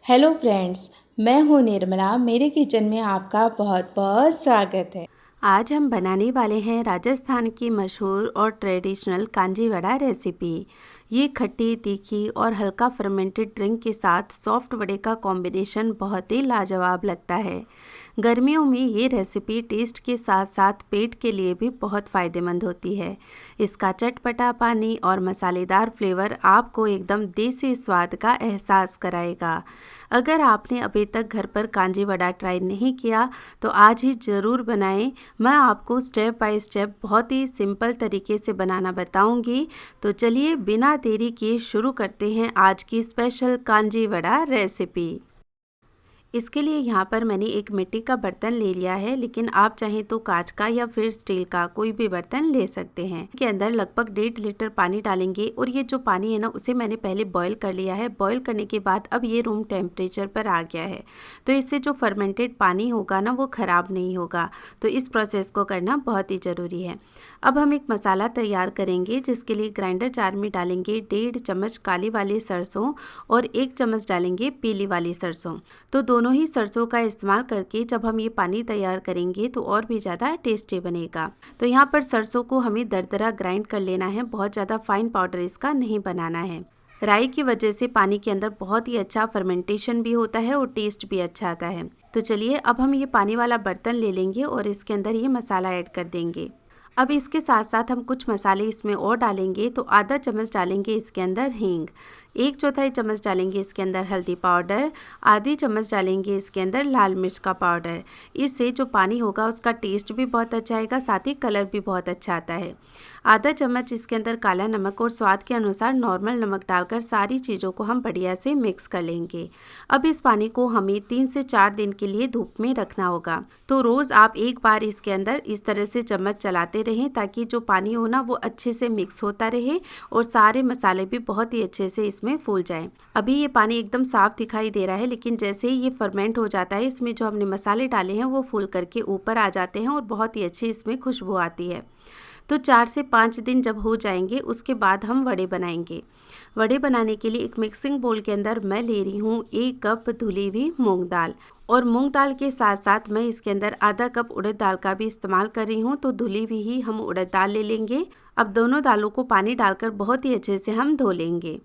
Hello friends, मैं हूँ निर्मला। मेरे किचन में आपका बहुत बहुत स्वागत है। आज हम बनाने वाले हैं राजस्थान की मशहूर और ट्रेडिशनल कांजी वड़ा रेसिपी। ये खट्टी तीखी और हल्का फर्मेंटेड ड्रिंक के साथ सॉफ्ट वड़े का कॉम्बिनेशन बहुत ही लाजवाब लगता है। गर्मियों में ये रेसिपी टेस्ट के साथ साथ पेट के लिए भी बहुत फ़ायदेमंद होती है। इसका चटपटा पानी और मसालेदार फ्लेवर आपको एकदम देसी स्वाद का एहसास कराएगा। अगर आपने अभी तक घर पर कांजी वड़ा ट्राई नहीं किया तो आज ही ज़रूर बनाएं। मैं आपको स्टेप बाय स्टेप बहुत ही सिंपल तरीके से बनाना बताऊंगी। तो चलिए बिना देरी किए शुरू करते हैं आज की स्पेशल कांजी वड़ा रेसिपी। इसके लिए यहाँ पर मैंने एक मिट्टी का बर्तन ले लिया है, लेकिन आप चाहें तो कांच का या फिर स्टील का कोई भी बर्तन ले सकते हैं। के अंदर लगभग 1.5 लीटर पानी डालेंगे और ये जो पानी है ना उसे मैंने पहले बॉईल कर लिया है। बॉईल करने के बाद अब ये रूम टेम्परेचर पर आ गया है, तो इससे जो फर्मेंटेड पानी होगा ना वो ख़राब नहीं होगा। तो इस प्रोसेस को करना बहुत ही ज़रूरी है। अब हम एक मसाला तैयार करेंगे, जिसके लिए ग्राइंडर जार में डालेंगे 1.5 चम्मच काली वाली सरसों और 1 चम्मच डालेंगे पीली वाली सरसों। तो दोनों ही सरसों का इस्तेमाल करके जब हम ये पानी तैयार करेंगे तो और भी ज़्यादा टेस्टी बनेगा। तो यहाँ पर सरसों को हमें दरदरा ग्राइंड कर लेना है, बहुत ज़्यादा फाइन पाउडर इसका नहीं बनाना है। राई की वजह से पानी के अंदर बहुत ही अच्छा फर्मेंटेशन भी होता है और टेस्ट भी अच्छा आता है। तो चलिए अब हम ये पानी वाला बर्तन ले लेंगे और इसके अंदर ये मसाला ऐड कर देंगे। अब इसके साथ साथ हम कुछ मसाले इसमें और डालेंगे। तो आधा चम्मच डालेंगे इसके अंदर हींग, 1/4 चम्मच डालेंगे इसके अंदर हल्दी पाउडर, आधी चम्मच डालेंगे इसके अंदर लाल मिर्च का पाउडर। इससे जो पानी होगा उसका टेस्ट भी बहुत अच्छा आएगा, साथ ही कलर भी बहुत अच्छा आता है। आधा चम्मच इसके अंदर काला नमक और स्वाद के अनुसार नॉर्मल नमक डालकर सारी चीज़ों को हम बढ़िया से मिक्स कर लेंगे। अब इस पानी को हमें 3 से 4 दिन के लिए धूप में रखना होगा। तो रोज़ आप एक बार इसके अंदर इस तरह से चम्मच चलाते रहें, ताकि जो पानी हो ना वो अच्छे से मिक्स होता रहे और सारे मसाले भी बहुत ही अच्छे से इसमें फूल जाए। अभी ये पानी एकदम साफ दिखाई दे रहा है, लेकिन जैसे ही ये फर्मेंट हो जाता है इसमें जो हमने मसाले डाले हैं वो फूल करके ऊपर आ जाते हैं और बहुत ही अच्छी इसमें खुशबू आती है। तो 4 से 5 दिन जब हो जाएंगे उसके बाद हम वड़े बनाएंगे। वड़े बनाने के लिए एक मिक्सिंग बोल के अंदर मैं ले रही हूँ 1 कप धुली हुई मूंग दाल, और मूंग दाल के साथ साथ मैं इसके अंदर आधा कप उड़द दाल का भी इस्तेमाल कर रही हूँ। तो धुली हुई ही हम उड़द दाल ले लेंगे। अब दोनों दालों को पानी डालकर बहुत ही अच्छे से हम धो लेंगे।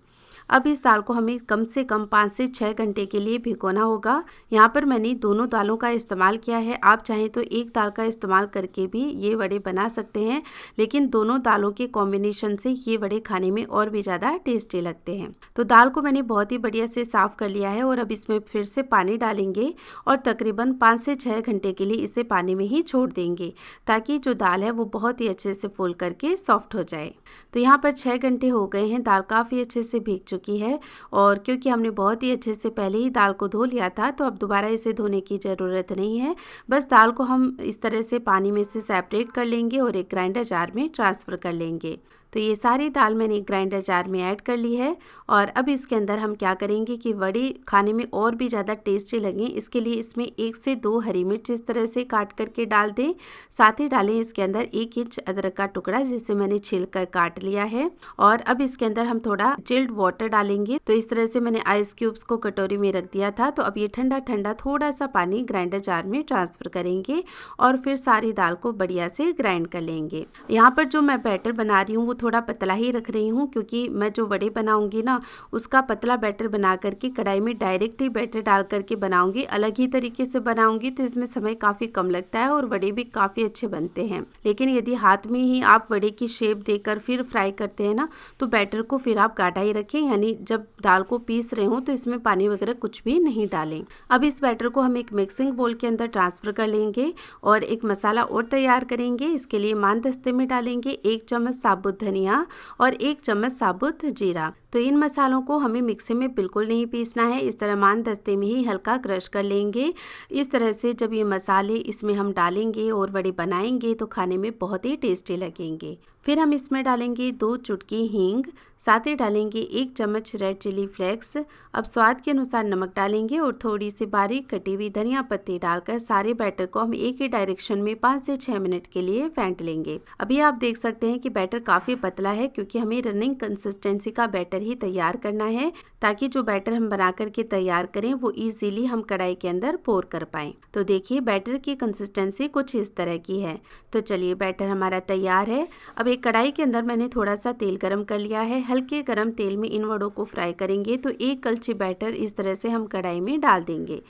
अब इस दाल को हमें कम से कम 5 से 6 घंटे के लिए भिगोना होगा। यहाँ पर मैंने दोनों दालों का इस्तेमाल किया है, आप चाहें तो एक दाल का इस्तेमाल करके भी ये वड़े बना सकते हैं, लेकिन दोनों दालों के कॉम्बिनेशन से ये वड़े खाने में और भी ज़्यादा टेस्टी लगते हैं। तो दाल को मैंने बहुत ही बढ़िया से साफ़ कर लिया है और अब इसमें फिर से पानी डालेंगे और तकरीबन 5 से 6 घंटे के लिए इसे पानी में ही छोड़ देंगे, ताकि जो दाल है वो बहुत ही अच्छे से फूल करके सॉफ्ट हो जाए। तो यहाँ पर 6 घंटे हो गए हैं, दाल काफ़ी अच्छे से भीग चुकी है, और क्योंकि हमने बहुत ही अच्छे से पहले ही दाल को धो लिया था तो अब दोबारा इसे धोने की ज़रूरत नहीं है। बस दाल को हम इस तरह से पानी में से सेपरेट कर लेंगे और एक ग्राइंडर जार में ट्रांसफ़र कर लेंगे। तो ये सारी दाल मैंने एक ग्राइंडर जार में ऐड कर ली है, और अब इसके अंदर हम क्या करेंगे कि वड़े खाने में और भी ज़्यादा टेस्टी लगें, इसके लिए इसमें 1 से 2 हरी मिर्च इस तरह से काट करके डाल दें। साथ ही डालें इसके अंदर 1 इंच अदरक का टुकड़ा, जिसे मैंने छील कर काट लिया है। और अब इसके अंदर हम थोड़ा चिल्ड वाटर डालेंगे। तो इस तरह से मैंने आइस क्यूब्स को कटोरी में रख दिया था। तो अब ये ठंडा ठंडा थोड़ा सा पानी ग्राइंडर जार में ट्रांसफ़र करेंगे और फिर सारी दाल को बढ़िया से ग्राइंड कर लेंगे। यहाँ पर जो मैं बैटर बना रही हूँ वो थोड़ा पतला ही रख रही हूँ, क्योंकि मैं जो वड़े बनाऊंगी ना उसका पतला बैटर बना करके कढ़ाई में डायरेक्ट ही बैटर डाल करके बनाऊंगी। अलग ही तरीके से बनाऊंगी तो इसमें समय काफ़ी कम लगता है और वड़े भी काफ़ी अच्छे बनते हैं। लेकिन यदि हाथ में ही आप वड़े की शेप देकर फिर फ्राई करते हैं ना, तो बैटर को फिर आप गाढ़ा ही रखें, यानी जब दाल को पीस रहे हो तो इसमें पानी वगैरह कुछ भी नहीं डालें। अब इस बैटर को हम एक मिक्सिंग बोल के अंदर ट्रांसफ़र कर लेंगे और एक मसाला और तैयार करेंगे। इसके लिए मानदस्ते में डालेंगे 1 चम्मच साबुत धनिया और 1 चम्मच साबुत जीरा। तो इन मसालों को हमें मिक्सी में बिल्कुल नहीं पीसना है, इस तरह मानदस्ते में ही हल्का क्रश कर लेंगे। इस तरह से जब ये मसाले इसमें हम डालेंगे और वड़े बनाएंगे तो खाने में बहुत ही टेस्टी लगेंगे। फिर हम इसमें डालेंगे 2 चुटकी हींग, साथ ही डालेंगे 1 चम्मच रेड चिली फ्लेक्स। अब स्वाद के अनुसार नमक डालेंगे और थोड़ी सी बारीक कटी हुई धनिया पत्ती डालकर सारे बैटर को हम एक ही डायरेक्शन में 5 से 6 मिनट के लिए फेंट लेंगे। अभी आप देख सकते हैं कि बैटर काफ़ी पतला है, क्योंकि हमें रनिंग कंसिस्टेंसी का बैटर ही तैयार करना है, ताकि जो बैटर हम बना करके तैयार करें वो इजीली हम कढ़ाई के अंदर पोर कर पाएँ। तो देखिए बैटर की कंसिस्टेंसी कुछ इस तरह की है। तो चलिए बैटर हमारा तैयार है। अब एक कढ़ाई के अंदर मैंने थोड़ा सा तेल गरम कर लिया है। हल्के गरम तेल में इन वड़ों को फ्राई करेंगे। तो एक कलछी बैटर इस तरह से हम कढ़ाई में डाल देंगे।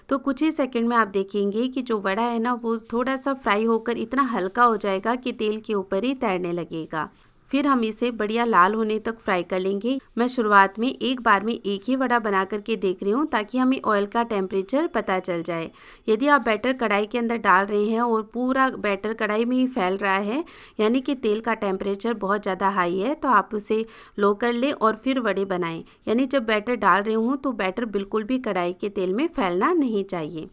तो कुछ ही सेकंड में आप देखेंगे कि जो वड़ा है ना वो थोड़ा सा फ्राई होकर इतना हल्का हो जाएगा कि तेल के ऊपर ही तैरने लगेगा। फिर हम इसे बढ़िया लाल होने तक फ्राई कर लेंगे। मैं शुरुआत में एक बार में एक ही वड़ा बना करके देख रही हूँ, ताकि हमें ऑयल का टेम्परेचर पता चल जाए। यदि आप बैटर कढ़ाई के अंदर डाल रहे हैं और पूरा बैटर कढ़ाई में ही फैल रहा है, यानी कि तेल का टेम्परेचर बहुत ज़्यादा हाई है, तो आप उसे लो कर लें और फिर वड़े बनाएं। यानी जब बैटर डाल रहे हूँ तो बैटर बिल्कुल भी कढ़ाई के तेल में फैलना नहीं चाहिए।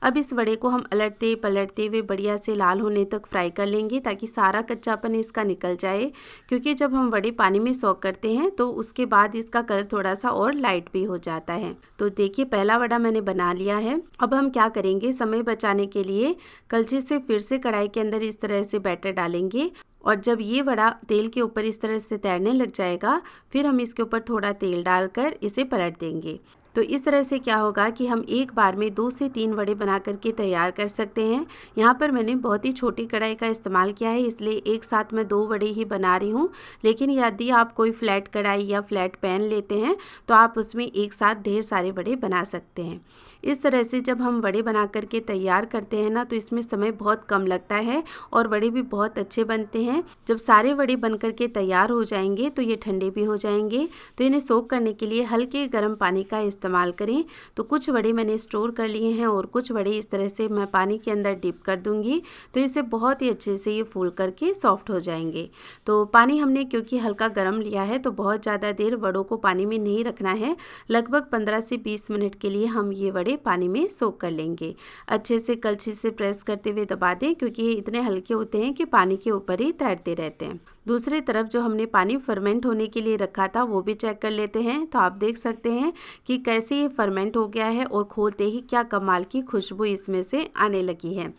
अब इस वड़े को हम अलटते पलटते हुए बढ़िया से लाल होने तक फ्राई कर लेंगे, ताकि सारा कच्चापन इसका निकल जाए। क्योंकि जब हम वड़े पानी में सोक करते हैं तो उसके बाद इसका कलर थोड़ा सा और लाइट भी हो जाता है। तो देखिए पहला वड़ा मैंने बना लिया है। अब हम क्या करेंगे, समय बचाने के लिए कलछी से फिर से कढ़ाई के अंदर इस तरह से बैटर डालेंगे, और जब ये वड़ा तेल के ऊपर इस तरह से तैरने लग जाएगा, फिर हम इसके ऊपर थोड़ा तेल डालकर इसे पलट देंगे। तो इस तरह से क्या होगा कि हम एक बार में 2 से 3 वड़े बना करके तैयार कर सकते हैं। यहाँ पर मैंने बहुत ही छोटी कढ़ाई का इस्तेमाल किया है, इसलिए एक साथ मैं 2 वड़े ही बना रही हूँ। लेकिन यदि आप कोई फ्लैट कढ़ाई या फ्लैट पैन लेते हैं तो आप उसमें एक साथ ढेर सारे वड़े बना सकते हैं। इस तरह से जब हम वड़े बना करके तैयार करते हैं ना, तो इसमें समय बहुत कम लगता है और वड़े भी बहुत अच्छे बनते हैं। जब सारे वड़े बन करके तैयार हो जाएंगे तो ये ठंडे भी हो जाएंगे। तो इन्हें सोक करने के लिए हल्के गर्म पानी का इस्तेमाल करें। तो कुछ वड़े मैंने स्टोर कर लिए हैं और कुछ वड़े इस तरह से मैं पानी के अंदर डिप कर दूंगी, तो इससे बहुत ही अच्छे से ये फूल करके सॉफ्ट हो जाएंगे। तो पानी हमने क्योंकि हल्का गर्म लिया है, तो बहुत ज़्यादा देर वड़ों को पानी में नहीं रखना है। लगभग 15 से 20 मिनट के लिए हम ये वड़े पानी में सोक कर लेंगे। अच्छे से कलछी से प्रेस करते हुए दबा दें, क्योंकि ये इतने हल्के होते हैं कि पानी के ऊपर ही तैरते रहते हैं। दूसरी तरफ जो हमने पानी फर्मेंट होने के लिए रखा था वो भी चेक कर लेते हैं। तो आप देख सकते हैं कि कैसे ये फर्मेंट हो गया है और खोलते ही क्या कमाल की खुशबू इसमें से आने लगी है।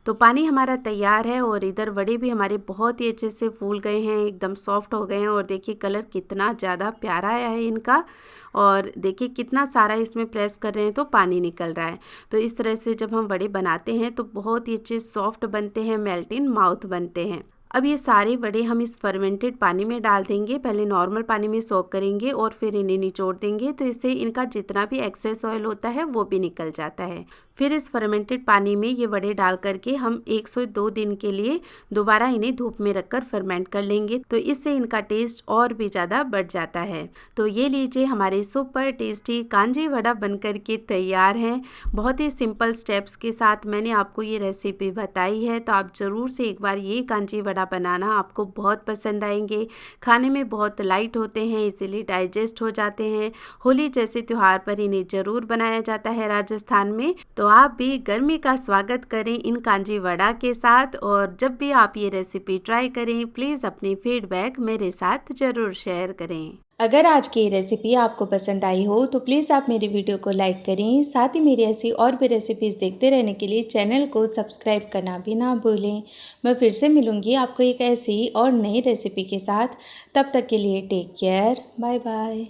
तो पानी हमारा तैयार है और इधर वड़े भी हमारे बहुत ही अच्छे से फूल गए हैं, एकदम सॉफ्ट हो गए हैं। और देखिए कलर कितना ज़्यादा प्यारा आया है इनका, और देखिए कितना सारा इसमें प्रेस कर रहे हैं तो पानी निकल रहा है। तो इस तरह से जब हम वड़े बनाते हैं तो बहुत ही अच्छे सॉफ्ट बनते हैं, मेल्ट इन माउथ बनते हैं। अब ये सारे वड़े हम इस फर्मेंटेड पानी में डाल देंगे। पहले नॉर्मल पानी में सोक करेंगे और फिर इन्हें निचोड़ देंगे, तो इससे इनका जितना भी एक्सेस ऑयल होता है वो भी निकल जाता है। फिर इस फर्मेंटेड पानी में ये वड़े डाल करके हम 1 से 2 दिन के लिए दोबारा इन्हें धूप में रखकर फर्मेंट कर लेंगे, तो इससे इनका टेस्ट और भी ज़्यादा बढ़ जाता है। तो ये लीजिए हमारे सुपर टेस्टी कांजी वड़ा बन करके तैयार हैं। बहुत ही सिंपल स्टेप्स के साथ मैंने आपको ये रेसिपी बताई है, तो आप ज़रूर से एक बार ये कांजी वड़ा बनाना, आपको बहुत पसंद आएंगे। खाने में बहुत लाइट होते हैं, इजीली डाइजेस्ट हो जाते हैं। होली जैसे त्यौहार पर इन्हें ज़रूर बनाया जाता है राजस्थान में। तो आप भी गर्मी का स्वागत करें इन कांजी वड़ा के साथ, और जब भी आप ये रेसिपी ट्राई करें प्लीज़ अपनी फीडबैक मेरे साथ ज़रूर शेयर करें। अगर आज की ये रेसिपी आपको पसंद आई हो तो प्लीज़ आप मेरी वीडियो को लाइक करें। साथ ही मेरी ऐसी और भी रेसिपीज़ देखते रहने के लिए चैनल को सब्सक्राइब करना भी ना भूलें। मैं फिर से मिलूँगी आपको एक ऐसी और नई रेसिपी के साथ। तब तक के लिए टेक केयर, बाय बाय।